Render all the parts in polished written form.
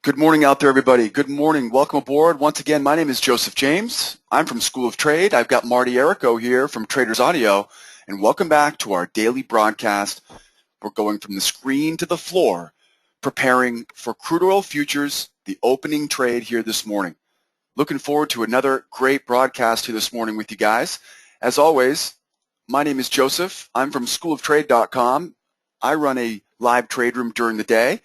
Good morning out there, everybody. Good morning. Welcome aboard. Once again, my name is Joseph James. I'm from School of Trade. I've got Marty Errico here from Traders Audio, and welcome back to our daily broadcast. We're going from the screen to the floor, preparing for crude oil futures, the opening trade here this morning. Looking forward to another great broadcast here this morning with you guys. As always, my name is Joseph. I'm from schooloftrade.com. I run a live trade room during the day.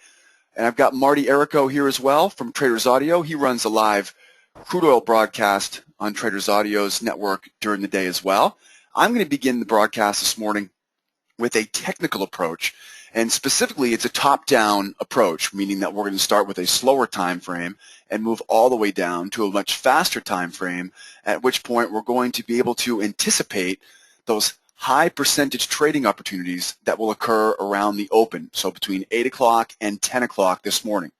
And I've got Marty Errico here as well from Traders Audio. He runs a live crude oil broadcast on Traders Audio's network during the day as well. I'm going to begin the broadcast this morning with a technical approach. And specifically, it's a top-down approach, meaning that we're going to start with a slower time frame and move all the way down to a much faster time frame, at which point we're going to be able to anticipate those high percentage trading opportunities that will occur around the open, so between 8 o'clock and 10 o'clock this morning.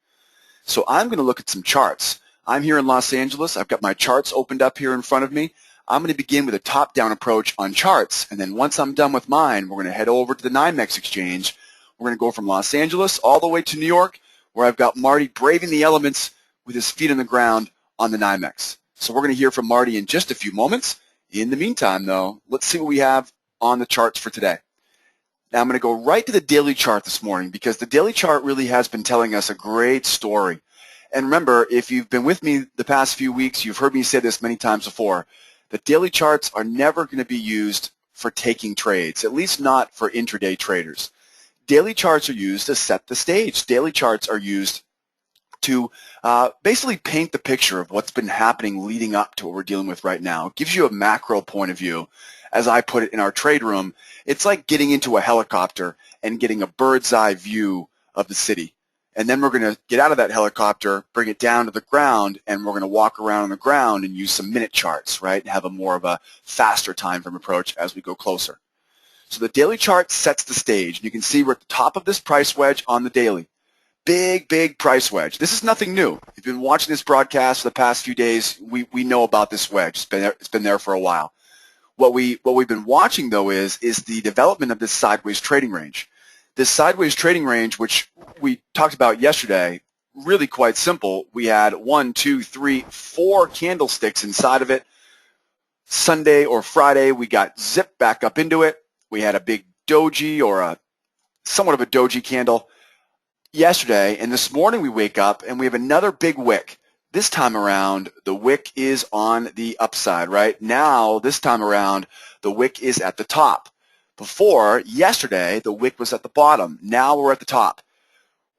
So I'm going to look at some charts. I'm here in Los Angeles. I've got my charts opened up here in front of me. I'm going to begin with a top-down approach on charts, and then once I'm done with mine, we're going to head over to the NYMEX exchange. We're going to go from Los Angeles all the way to New York, where I've got Marty braving the elements with his feet on the ground on the NYMEX. So we're going to hear from Marty in just a few moments. In the meantime, though, let's see what we have on the charts for today. Now I'm going to go right to the daily chart this morning because the daily chart really has been telling us a great story. And remember, if you've been with me the past few weeks, you've heard me say this many times before, the daily charts are never going to be used for taking trades, at least not for intraday traders. Daily charts are used to set the stage. Daily charts are used to basically paint the picture of what's been happening leading up to what we're dealing with right now. It gives you a macro point of view. As I put it in our trade room, it's like getting into a helicopter and getting a bird's eye view of the city. And then we're going to get out of that helicopter, bring it down to the ground, and we're going to walk around on the ground and use some minute charts, right, and have a more of a faster time frame approach as we go closer. So the daily chart sets the stage. You can see we're at the top of this price wedge on the daily. Big, big price wedge. This is nothing new. If you've been watching this broadcast for the past few days, we know about this wedge. It's been there for a while. What we've been watching, though, is the development of this sideways trading range. This sideways trading range, which we talked about yesterday, really quite simple. We had 1, 2, 3, 4 candlesticks inside of it. Sunday or Friday, we got zipped back up into it. We had a big doji or somewhat of a doji candle yesterday, and this morning we wake up and we have another big wick. This time around, the wick is on the upside, right? Now, this time around, the wick is at the top. Before, yesterday, the wick was at the bottom. Now we're at the top.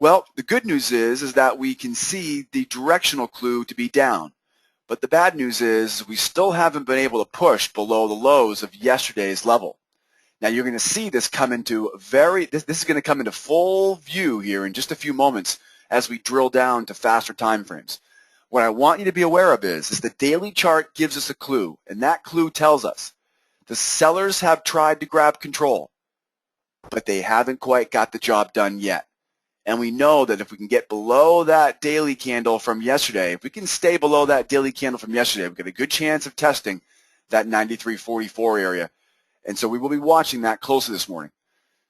Well, the good news is that we can see the directional clue to be down. But the bad news is we still haven't been able to push below the lows of yesterday's level. Now, you're going to see this come into this is going to come into full view here in just a few moments as we drill down to faster time frames. What I want you to be aware of is the daily chart gives us a clue, and that clue tells us the sellers have tried to grab control, but they haven't quite got the job done yet. And we know that if we can get below that daily candle from yesterday, if we can stay below that daily candle from yesterday, we've got a good chance of testing that 93.44 area. And so we will be watching that closely this morning.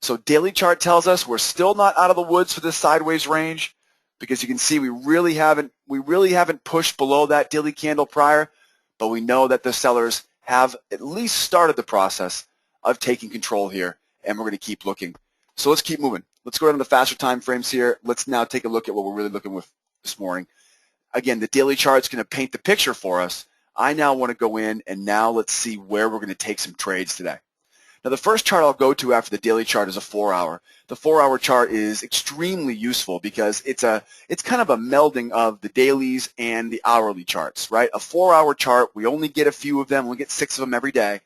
So daily chart tells us we're still not out of the woods for this sideways range, because you can see we really haven't pushed below that daily candle prior, but we know that the sellers have at least started the process of taking control here, and we're going to keep looking. So let's keep moving. Let's go down to the faster time frames here. Let's now take a look at what we're really looking with this morning. Again, the daily chart's going to paint the picture for us. I now want to go in, and now let's see where we're going to take some trades today. Now, the first chart I'll go to after the daily chart is a 4-hour. The 4-hour chart is extremely useful because it's kind of a melding of the dailies and the hourly charts, right? A 4-hour chart, we only get a few of them. We get 6 of them every day.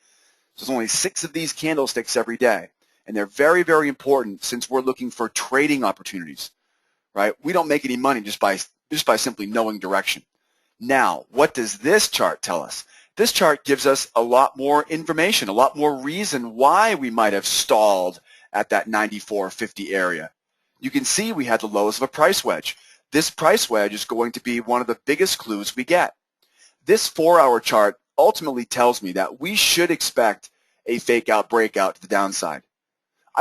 So there's only 6 of these candlesticks every day. And they're very, very important since we're looking for trading opportunities, right? We don't make any money just by simply knowing direction. Now, what does this chart tell us? This chart gives us a lot more information, a lot more reason why we might have stalled at that 94.50 area. You can see we had the lows of a price wedge. This price wedge is going to be one of the biggest clues we get. This 4-hour chart ultimately tells me that we should expect a fake out breakout to the downside.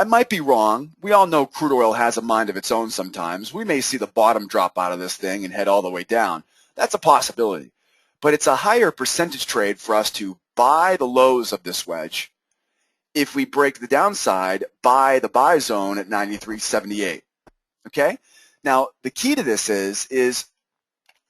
I might be wrong. We all know crude oil has a mind of its own sometimes. We may see the bottom drop out of this thing and head all the way down. That's a possibility. But it's a higher percentage trade for us to buy the lows of this wedge. If we break the downside, buy the buy zone at 93.78. Okay? Now, the key to this is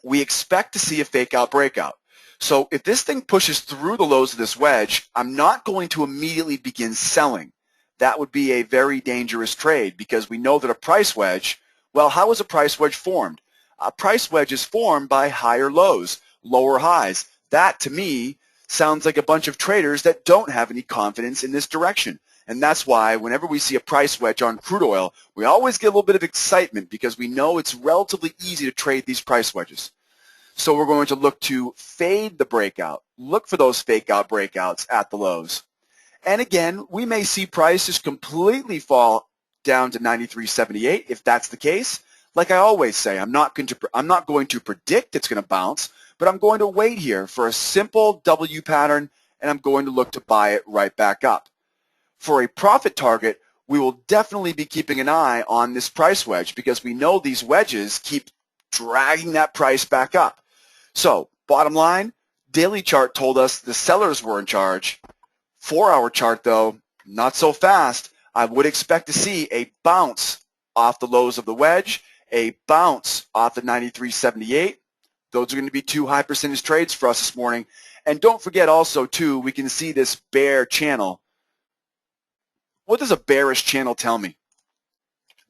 we expect to see a fake out breakout. So if this thing pushes through the lows of this wedge, I'm not going to immediately begin selling. That would be a very dangerous trade because we know that a price wedge, well, how is a price wedge formed? A price wedge is formed by higher lows, lower highs. That, to me, sounds like a bunch of traders that don't have any confidence in this direction. And that's why whenever we see a price wedge on crude oil, we always get a little bit of excitement because we know it's relatively easy to trade these price wedges. So we're going to look to fade the breakout, look for those fake out breakouts at the lows. And again, we may see prices completely fall down to 93.78 if that's the case. Like I always say, I'm not going to predict it's going to bounce, but I'm going to wait here for a simple W pattern, and I'm going to look to buy it right back up. For a profit target, we will definitely be keeping an eye on this price wedge because we know these wedges keep dragging that price back up. So, bottom line, daily chart told us the sellers were in charge. 4-hour chart, though, not so fast. I would expect to see a bounce off the lows of the wedge, a bounce off the 93.78. Those are going to be two high percentage trades for us this morning. And don't forget also, too, we can see this bear channel. What does a bearish channel tell me?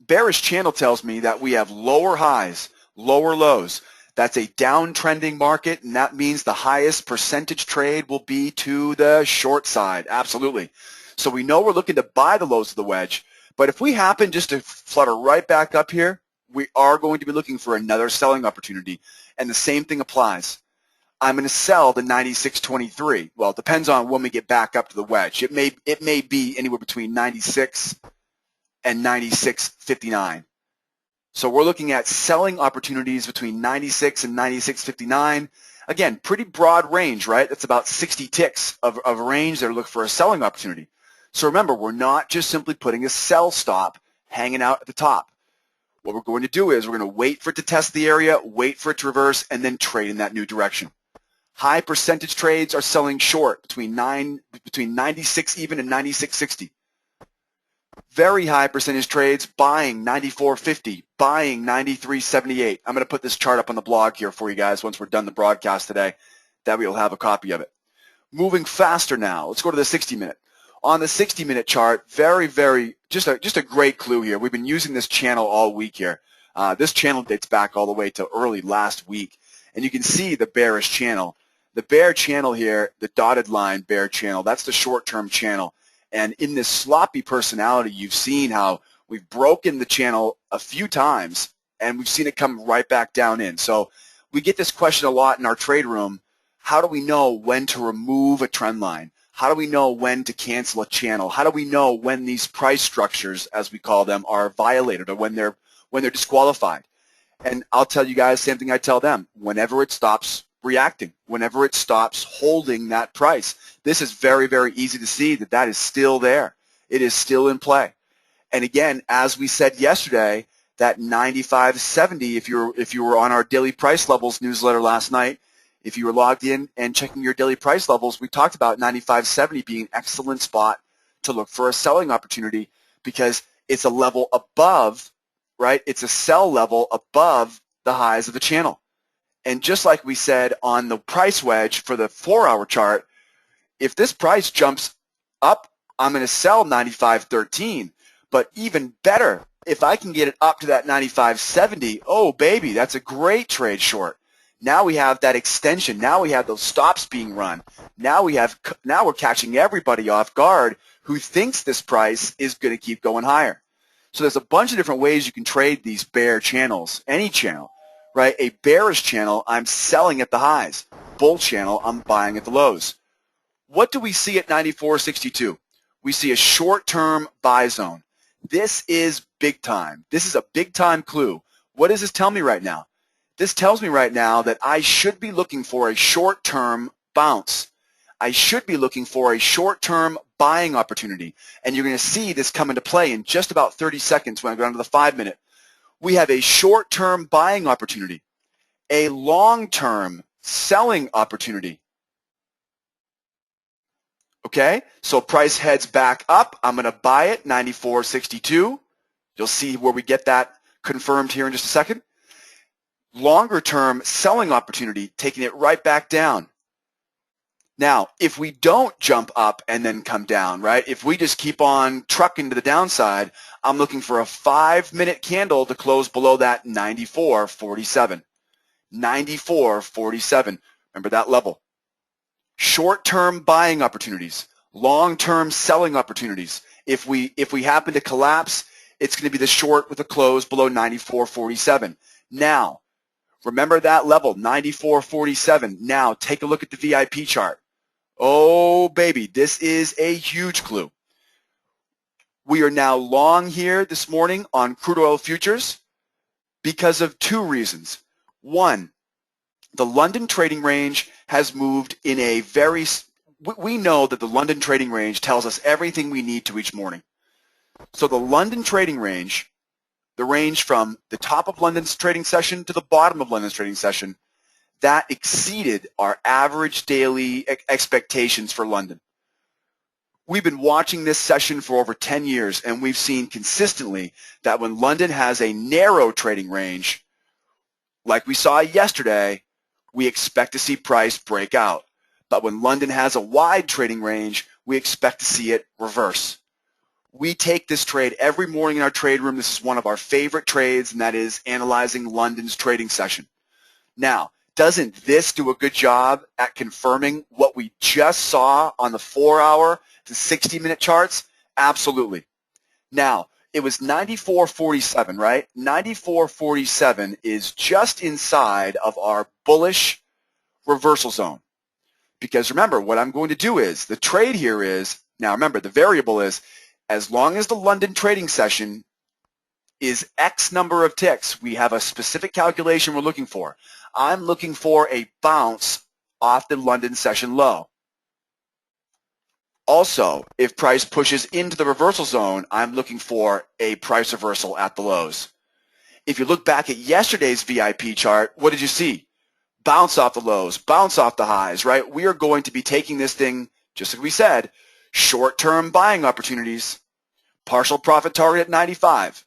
Bearish channel tells me that we have lower highs, lower lows. That's a downtrending market, and that means the highest percentage trade will be to the short side. Absolutely. So we know we're looking to buy the lows of the wedge, but if we happen just to flutter right back up here, we are going to be looking for another selling opportunity, and the same thing applies. I'm going to sell the 96.23. Well, it depends on when we get back up to the wedge. It may be anywhere between 96 and 96.59. So we're looking at selling opportunities between 96 and 96.59. Again, pretty broad range, right? That's about 60 ticks of a range that look for a selling opportunity. So remember, we're not just simply putting a sell stop hanging out at the top. What we're going to do is we're going to wait for it to test the area, wait for it to reverse, and then trade in that new direction. High percentage trades are selling short between 96 even and 96.60. Very high percentage trades buying 94.50, buying 93.78. I'm going to put this chart up on the blog here for you guys once we're done the broadcast today. That way you'll have a copy of it. Moving faster now. Let's go to the 60-minute. On the 60-minute chart, just a great clue here. We've been using this channel all week here. This channel dates back all the way to early last week. And you can see the bearish channel. The bear channel here, the dotted line bear channel, that's the short-term channel. And in this sloppy personality, you've seen how we've broken the channel a few times, and we've seen it come right back down in. So we get this question a lot in our trade room. How do we know when to remove a trend line? How do we know when to cancel a channel? How do we know when these price structures, as we call them, are violated or when they're disqualified? And I'll tell you guys, same thing I tell them, whenever it stops reacting, whenever it stops holding that price. This is very, very easy to see that is still there. It is still in play. And again, as we said yesterday, that 95.70, if you were on our daily price levels newsletter last night, if you were logged in and checking your daily price levels, we talked about 95.70 being an excellent spot to look for a selling opportunity because it's a level above, right? It's a sell level above the highs of the channel. And just like we said on the price wedge for the 4-hour chart, if this price jumps up, I'm going to sell 95.13. But even better, if I can get it up to that 95.70, oh baby, that's a great trade short. Now we have that extension. Now we have those stops being run. Now we're catching everybody off guard who thinks this price is going to keep going higher. So there's a bunch of different ways you can trade these bear channels, any channel. Right? A bearish channel, I'm selling at the highs. Bull channel, I'm buying at the lows. What do we see at 94.62? We see a short-term buy zone. This is big time. This is a big-time clue. What does this tell me right now? This tells me right now that I should be looking for a short-term bounce. I should be looking for a short-term buying opportunity. And you're going to see this come into play in just about 30 seconds when I go down to the 5-minute. We have a short-term buying opportunity, a long-term selling opportunity. Okay, so price heads back up. I'm going to buy it, 94.62. You'll see where we get that confirmed here in just a second. Longer term selling opportunity, taking it right back down. Now, if we don't jump up and then come down, right, if we just keep on trucking to the downside, I'm looking for a 5-minute candle to close below that 94.47. 94.47. Remember that level. Short-term buying opportunities, long-term selling opportunities. If we happen to collapse, it's going to be the short with a close below 94.47. Now, remember that level, 94.47. Now, take a look at the VIP chart. Oh, baby, this is a huge clue. We are now long here this morning on crude oil futures because of two reasons. One, the London trading range has moved in a very, we know that the London trading range tells us everything we need to each morning. So the London trading range, the range from the top of London's trading session to the bottom of London's trading session, that exceeded our average daily expectations for London. We've been watching this session for over 10 years, and we've seen consistently that when London has a narrow trading range, like we saw yesterday, we expect to see price break out. But when London has a wide trading range, we expect to see it reverse. We take this trade every morning in our trade room. This is one of our favorite trades, and that is analyzing London's trading session. Now, doesn't this do a good job at confirming what we just saw on the 4-hour to 60-minute charts? Absolutely. Now, it was 94.47, right? 94.47 is just inside of our bullish reversal zone. Because remember, what I'm going to do is, the trade here is, now remember, the variable is, as long as the London trading session is X number of ticks, we have a specific calculation we're looking for. I'm looking for a bounce off the London session low. Also, if price pushes into the reversal zone, I'm looking for a price reversal at the lows. If you look back at yesterday's VIP chart, what did you see? Bounce off the lows, bounce off the highs, right? We are going to be taking this thing, just like we said, short-term buying opportunities, partial profit target at 95,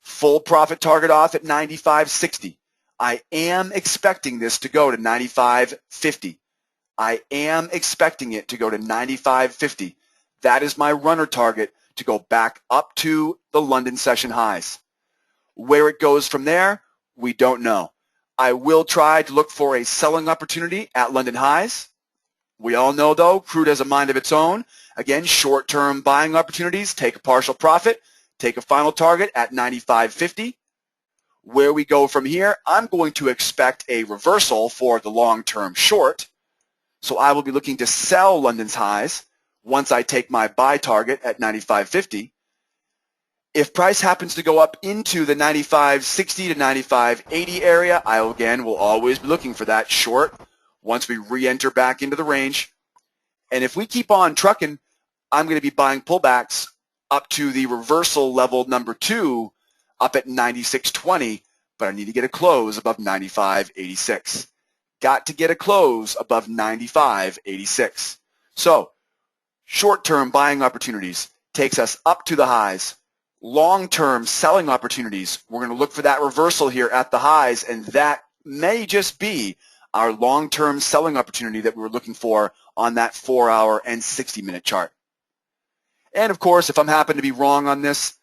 full profit target off at 95.60. I am expecting this to go to 95.50. I am expecting it to go to 95.50. That is my runner target to go back up to the London session highs. Where it goes from there, we don't know. I will try to look for a selling opportunity at London highs. We all know, though, crude has a mind of its own. Again, short-term buying opportunities, take a partial profit, take a final target at 95.50. Where we go from here, I'm going to expect a reversal for the long-term short. So I will be looking to sell London's highs once I take my buy target at 95.50. If price happens to go up into the 95.60 to 95.80 area, I again will always be looking for that short once we re-enter back into the range. And if we keep on trucking, I'm going to be buying pullbacks up to the reversal level number 2 up at 96.20, but I need to get a close above 95.86. Got to get a close above 95.86. So short-term buying opportunities takes us up to the highs. Long-term selling opportunities, we're going to look for that reversal here at the highs, and that may just be our long-term selling opportunity that we were looking for on that 4-hour and 60-minute chart. And of course, if I'm happen to be wrong on this,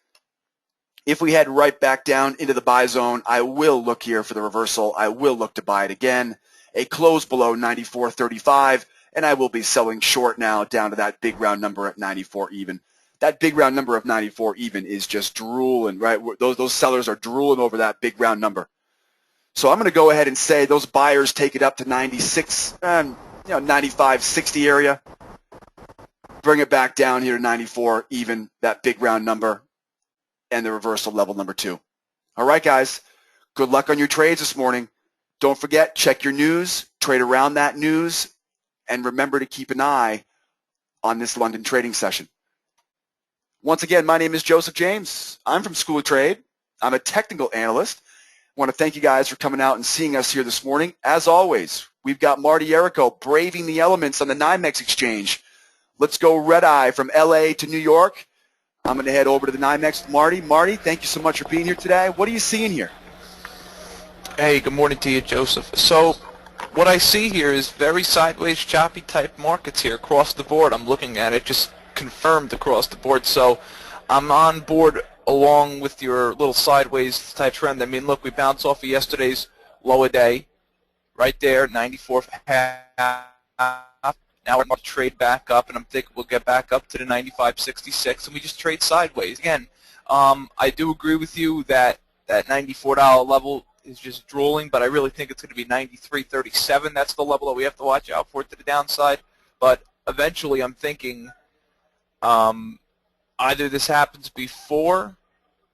if we head right back down into the buy zone, I will look here for the reversal. I will look to buy it again, a close below 94.35, and I will be selling short now down to that big round number at 94 even. That big round number of 94 even is just drooling, right? Those sellers are drooling over that big round number. So I'm going to go ahead and say those buyers take it up to 96, 95.60 area. Bring it back down here to 94 even, that big round number, and the reversal level number 2. All right, guys. Good luck on your trades this morning. Don't forget, check your news, trade around that news, and remember to keep an eye on this London trading session. Once again, my name is Joseph James. I'm from School of Trade. I'm a technical analyst. I want to thank you guys for coming out and seeing us here this morning. As always, we've got Marty Errico braving the elements on the NYMEX exchange. Let's go red eye from LA to New York. I'm going to head over to the NYMEX with Marty. Marty, thank you so much for being here today. What are you seeing here? Hey, good morning to you, Joseph. So what I see here is very sideways, choppy type markets here across the board. I'm looking at it just confirmed across the board. So I'm on board along with your little sideways type trend. I mean, look, we bounced off of yesterday's low a day right there, 94.5. Now we're going to trade back up, and I'm thinking we'll get back up to the 95.66, and we just trade sideways. Again, I do agree with you that that $94 level is just drooling, but I really think it's going to be 93.37. That's the level that we have to watch out for to the downside. But eventually I'm thinking either this happens before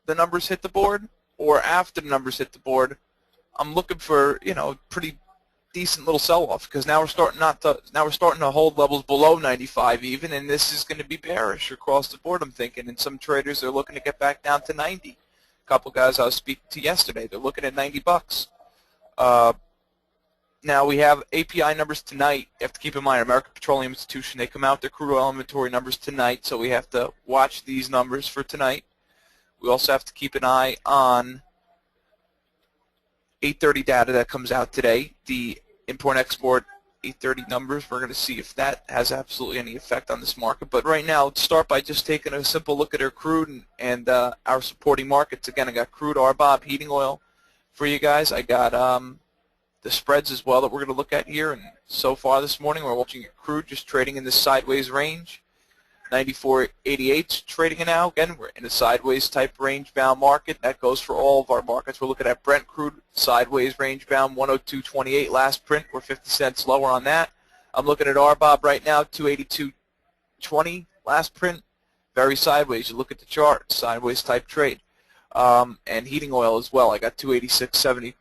the numbers hit the board or after the numbers hit the board. I'm looking for, you know, pretty decent little sell-off, because now we're starting to hold levels below 95 even, and this is going to be bearish across the board, I'm thinking. And some traders are looking to get back down to 90. A couple guys I was speaking to yesterday, they're looking at 90 bucks. Now we have API numbers tonight. You have to keep in mind, American Petroleum Institution, they come out their crude oil inventory numbers tonight, so we have to watch these numbers for tonight. We also have to keep an eye on 8:30 data that comes out today, the import-export 8:30 numbers. We're going to see if that has absolutely any effect on this market. But right now, let's start by just taking a simple look at our crude and our supporting markets. Again, I got crude, RBOB, heating oil for you guys. I got the spreads as well that we're going to look at here. And so far this morning, we're watching crude just trading in this sideways range. 94.88 trading it now. Again, we're in a sideways type range-bound market. That goes for all of our markets. We're looking at Brent crude, sideways range-bound, 102.28 last print. We're 50 cents lower on that. I'm looking at RBOB right now, 282.20 last print. Very sideways. You look at the chart, sideways type trade. And heating oil as well. I got 286.70,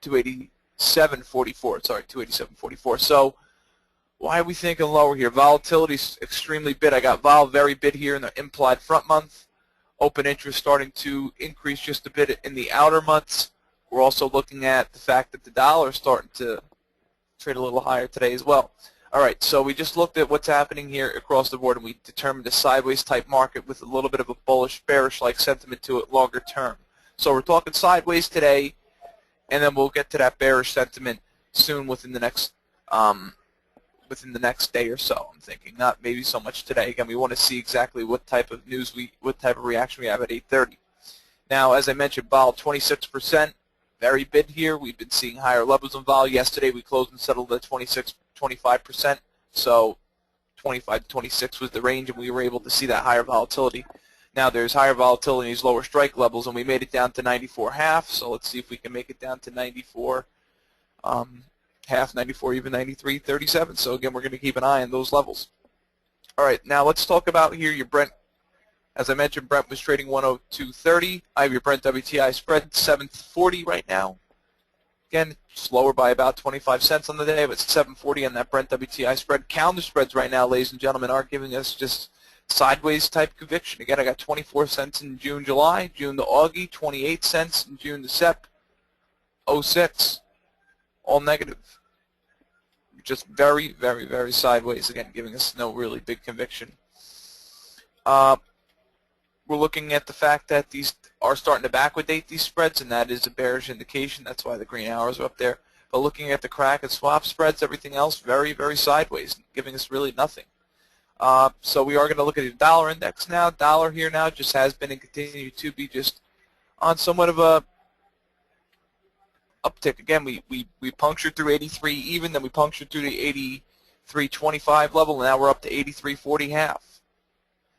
287.44. Sorry, 287.44. So why are we thinking lower here? Volatility is extremely bid. I got vol very bid here in the implied front month. Open interest starting to increase just a bit in the outer months. We're also looking at the fact that the dollar is starting to trade a little higher today as well. All right, so we just looked at what's happening here across the board, and we determined a sideways type market with a little bit of a bullish, bearish-like sentiment to it longer term. So we're talking sideways today, and then we'll get to that bearish sentiment soon within the next day or so, I'm thinking. Not maybe so much today. Again, we want to see exactly what type of news what type of reaction we have at 8:30. Now, as I mentioned, vol 26%, very bid here. We've been seeing higher levels of vol. Yesterday we closed and settled at 25%. So 25 to 26 was the range, and we were able to see that higher volatility. Now there's higher volatility in these lower strike levels, and we made it down to 94.5. So let's see if we can make it down to 94. Half, 94, even 93.37. So again, we're going to keep an eye on those levels. All right, now let's talk about here your Brent. As I mentioned, Brent was trading 102.30. I have your Brent WTI spread 740 right now. Again, it's lower by about 25 cents on the day, but 740 on that Brent WTI spread. Calendar spreads right now, ladies and gentlemen, are giving us just sideways type conviction. Again, I got 24 cents in June, July. June to Augie, 28 cents in June to Sep, 06. All negative. Just very, very, very sideways. Again, giving us no really big conviction. We're looking at the fact that these are starting to backwardate, these spreads, and that is a bearish indication. That's why the green arrows are up there. But looking at the crack and swap spreads, everything else very, very sideways, giving us really nothing. So we are going to look at the dollar index now. Dollar here now just has been and continue to be just on somewhat of a uptick. Again, we punctured through 83 even, then we punctured through the 83.25 level, and now we're up to 83.40 half.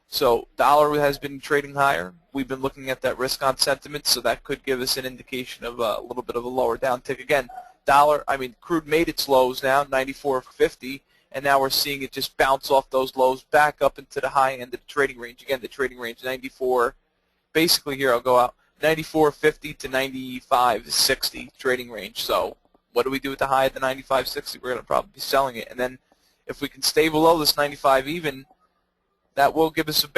So dollar has been trading higher. We've been looking at that risk on sentiment, so that could give us an indication of a little bit of a lower downtick. Again, crude made its lows now, 94.50, and now we're seeing it just bounce off those lows back up into the high end of the trading range. Again, the trading range 94. Basically here I'll go out 94.50 to 95.60 trading range. So what do we do with the high at the 95.60? We're going to probably be selling it. And then If we can stay below this 95 even, that will give us a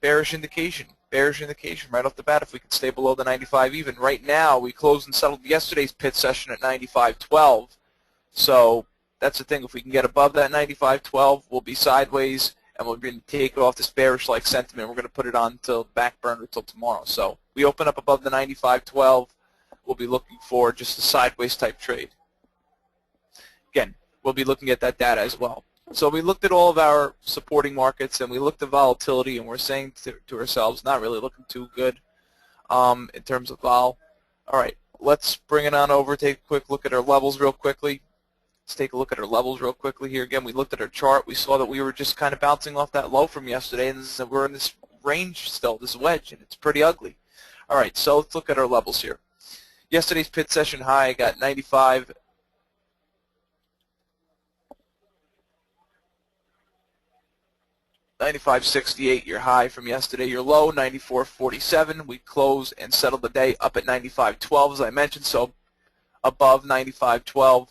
bearish indication. Bearish indication right off the bat if we can stay below the 95 even. Right now, we closed and settled yesterday's pit session at 95.12. So that's the thing. If we can get above that 95.12, we'll be sideways, and we're going to take off this bearish-like sentiment. We're going to put it on till back burner till tomorrow. So we open up above the 95.12. We'll be looking for just a sideways type trade. Again, we'll be looking at that data as well. So we looked at all of our supporting markets, and we looked at volatility, and we're saying to ourselves, not really looking too good in terms of vol. All right, let's bring it on over, take a quick look at our levels real quickly. Let's take a look at our levels real quickly here. Again, we looked at our chart. We saw that we were just kind of bouncing off that low from yesterday, and we're in this range still, this wedge, and it's pretty ugly. All right, so let's look at our levels here. Yesterday's pit session high got 95. 95.68, your high from yesterday. Your low, 94.47. We close and settle the day up at 95.12, as I mentioned. So above 95.12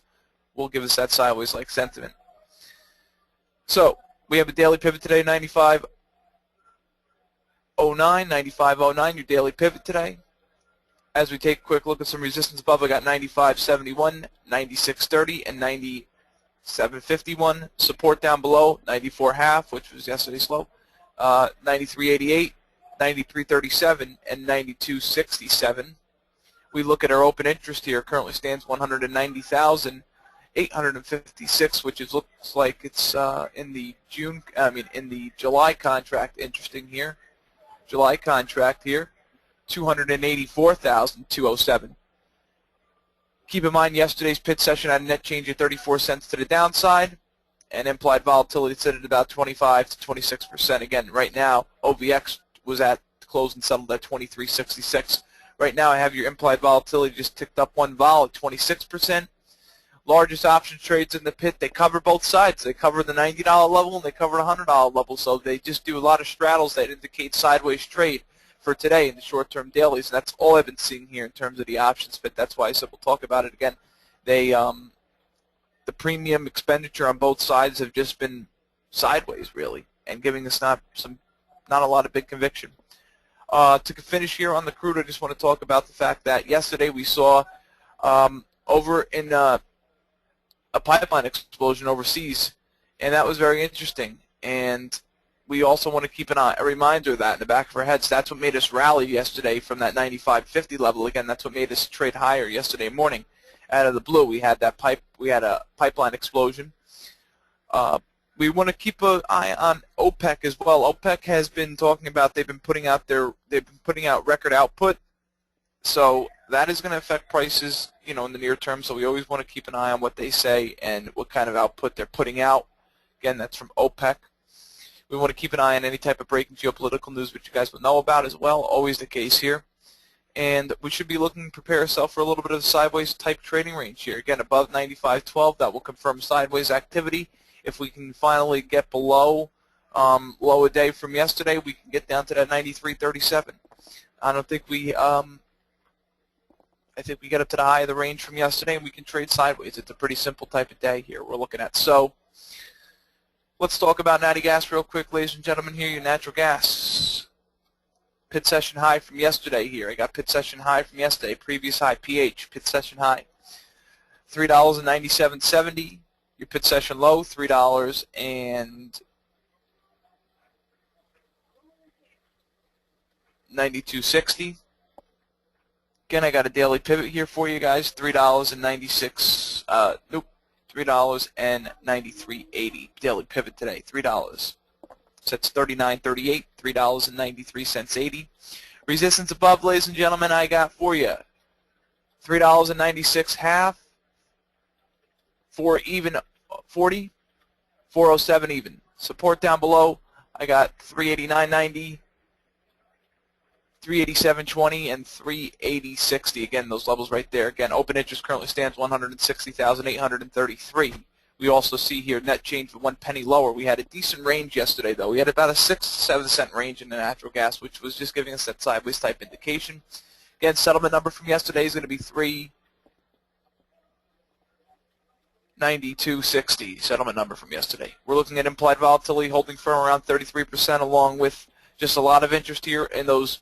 will give us that sideways-like sentiment. So we have a daily pivot today, 95.09, 95.09, your daily pivot today. As we take a quick look at some resistance above, I got 95.71, 96.30, and 97.51. Support down below, 94.5, which was yesterday's low, 93.88, 93.37, and 92.67. We look at our open interest here. Currently stands 190,856, which looks like it's in the July contract. Interesting here, July contract here, 284,207. Keep in mind yesterday's pit session had a net change of 34 cents to the downside, and implied volatility sit at about 25 to 26%. Again, right now OVX was at close and settled at 23.66. Right now I have your implied volatility just ticked up one vol at 26%. Largest option trades in the pit, they cover both sides. They cover the $90 level and they cover the $100 level, so they just do a lot of straddles that indicate sideways trade for today in the short-term dailies, and that's all I've been seeing here in terms of the options fit. That's why I said we'll talk about it again. They, the premium expenditure on both sides have just been sideways, really, and giving us not a lot of big conviction. To finish here on the crude, I just want to talk about the fact that yesterday we saw over in a pipeline explosion overseas, and that was very interesting. And we also want to keep a reminder of that in the back of our heads. That's what made us rally yesterday from that 95.50 level. Again, that's what made us trade higher yesterday morning. Out of the blue, we had a pipeline explosion. We want to keep an eye on OPEC as well. OPEC has been talking about they've been putting out record output, so that is going to affect prices, in the near term. So we always want to keep an eye on what they say and what kind of output they're putting out. Again, that's from OPEC. We want to keep an eye on any type of breaking geopolitical news, which you guys will know about as well. Always the case here. And we should be looking to prepare ourselves for a little bit of a sideways type trading range here. Again, above 95.12, that will confirm sideways activity. If we can finally get below low a day from yesterday, we can get down to that 93.37. I don't think we. I think we get up to the high of the range from yesterday, and we can trade sideways. It's a pretty simple type of day here we're looking at. So let's talk about natty gas real quick, ladies and gentlemen. Here, your natural gas. Pit session high from yesterday here. I got pit session high from yesterday. Previous high, PH, pit session high. $3.9770. Your pit session low, $3.9260. Again, I got a daily pivot here for you guys. $3.96. $3.9380. Daily pivot today. $3. So that's $39.38. $3.93.80. Resistance above, ladies and gentlemen, I got for you $3.96 half. 4 even 40, 407 even. Support down below, I got 389.90, 387.20, and 380.60. Again, those levels right there. Again, open interest currently stands 160,833. We also see here net change for 1 penny lower. We had a decent range yesterday, though. We had about a 6 to 7 cent range in the natural gas, which was just giving us that sideways type indication. Again, settlement number from yesterday is going to be 3. 92.60 settlement number from yesterday. We're looking at implied volatility holding firm around 33%, along with just a lot of interest here in those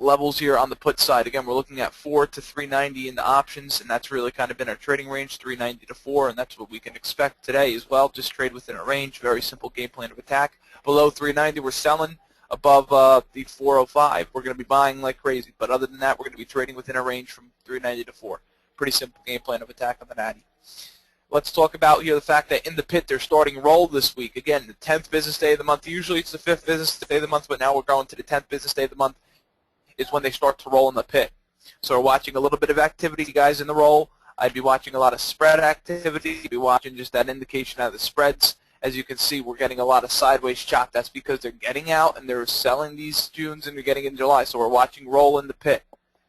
levels here on the put side. Again, we're looking at 4 to 390 in the options, and that's really kind of been our trading range, 390 to 4, and that's what we can expect today as well. Just trade within a range. Very simple game plan of attack. Below 390, we're selling. Above the 405, we're going to be buying like crazy. But other than that, we're going to be trading within a range from 390 to 4. Pretty simple game plan of attack on the natty. Let's talk about here the fact that in the pit they're starting roll this week. Again, the 10th business day of the month. Usually it's the 5th business day of the month, but now we're going to the 10th business day of the month is when they start to roll in the pit. So we're watching a little bit of activity, guys, in the roll. I'd be watching a lot of spread activity. I'd be watching just that indication out of the spreads. As you can see, we're getting a lot of sideways chop. That's because they're getting out and they're selling these Junes and they're getting in July. So we're watching roll in the pit.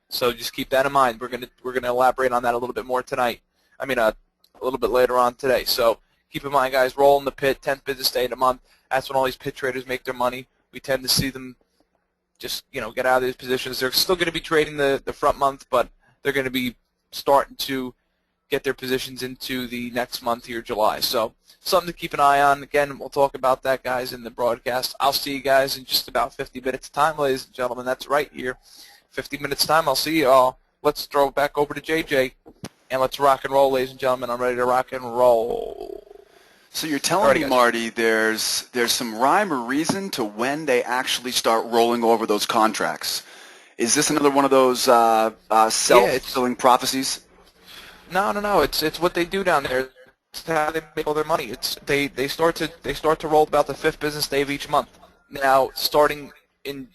So just keep that in mind. We're gonna elaborate on that a little bit more tonight. I mean, a little bit later on today. So keep in mind, guys, roll in the pit, 10th business day of the month. That's when all these pit traders make their money. We tend to see them just, you know, get out of these positions. They're still going to be trading the front month, but they're going to be starting to get their positions into the next month here, July. So something to keep an eye on. Again, we'll talk about that, guys, in the broadcast. I'll see you guys in just about 50 minutes time, ladies and gentlemen. That's right here. 50 minutes time. I'll see you all. Let's throw it back over to JJ, and let's rock and roll, ladies and gentlemen. I'm ready to rock and roll. So you're telling me, Marty, there's some rhyme or reason to when they actually start rolling over those contracts. Is this another one of those self-fulfilling prophecies? No. It's what they do down there. It's how they make all their money. They start to roll about the 5th business day of each month. Now, starting in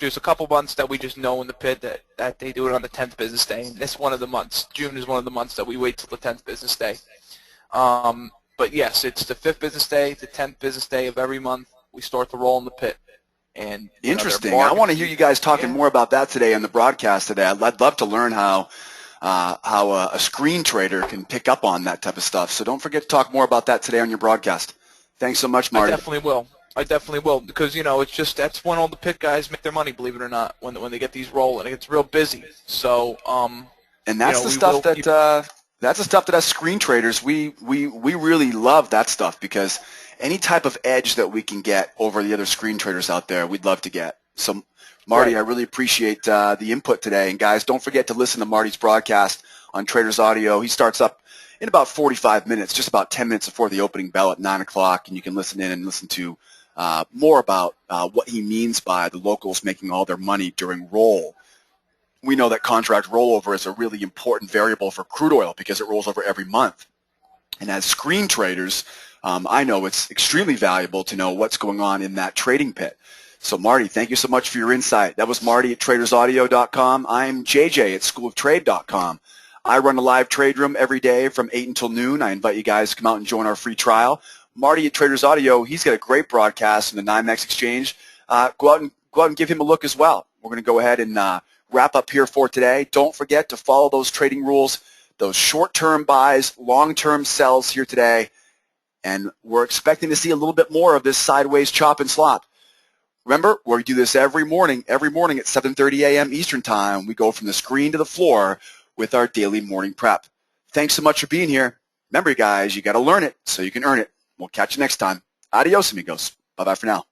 there's a couple months that we just know in the pit that they do it on the 10th business day. And this one of the months. June is one of the months that we wait till the 10th business day. But yes, it's the 5th business day, the 10th business day of every month. We start to roll in the pit. And interesting. I want to hear you guys talking more about that today on the broadcast today. I'd love to learn how a screen trader can pick up on that type of stuff. So don't forget to talk more about that today on your broadcast. Thanks so much, Marty. I definitely will because, you know, it's just that's when all the pit guys make their money, believe it or not, when they get these rolling. It gets real busy. So and that's the stuff that that's the stuff that us screen traders we really love that stuff, because any type of edge that we can get over the other screen traders out there, we'd love to get. So Marty, I really appreciate the input today. And guys, don't forget to listen to Marty's broadcast on Traders Audio. He starts up in about 45 minutes, just about 10 minutes before the opening bell at 9 o'clock, and you can listen in and listen to more about what he means by the locals making all their money during roll. We know that contract rollover is a really important variable for crude oil because it rolls over every month. And as screen traders, I know it's extremely valuable to know what's going on in that trading pit. So Marty, thank you so much for your insight. That was Marty at tradersaudio.com. I'm JJ at schooloftrade.com. I run a live trade room every day from 8 until noon. I invite you guys to come out and join our free trial. Marty at Traders Audio, he's got a great broadcast in the NYMEX exchange. Go out and give him a look as well. We're going to go ahead and wrap up here for today. Don't forget to follow those trading rules, those short-term buys, long-term sells here today. And we're expecting to see a little bit more of this sideways chop and slop. Remember, we do this every morning at 7:30 a.m. Eastern Time. We go from the screen to the floor with our daily morning prep. Thanks so much for being here. Remember, you guys, you got to learn it so you can earn it. We'll catch you next time. Adios, amigos. Bye-bye for now.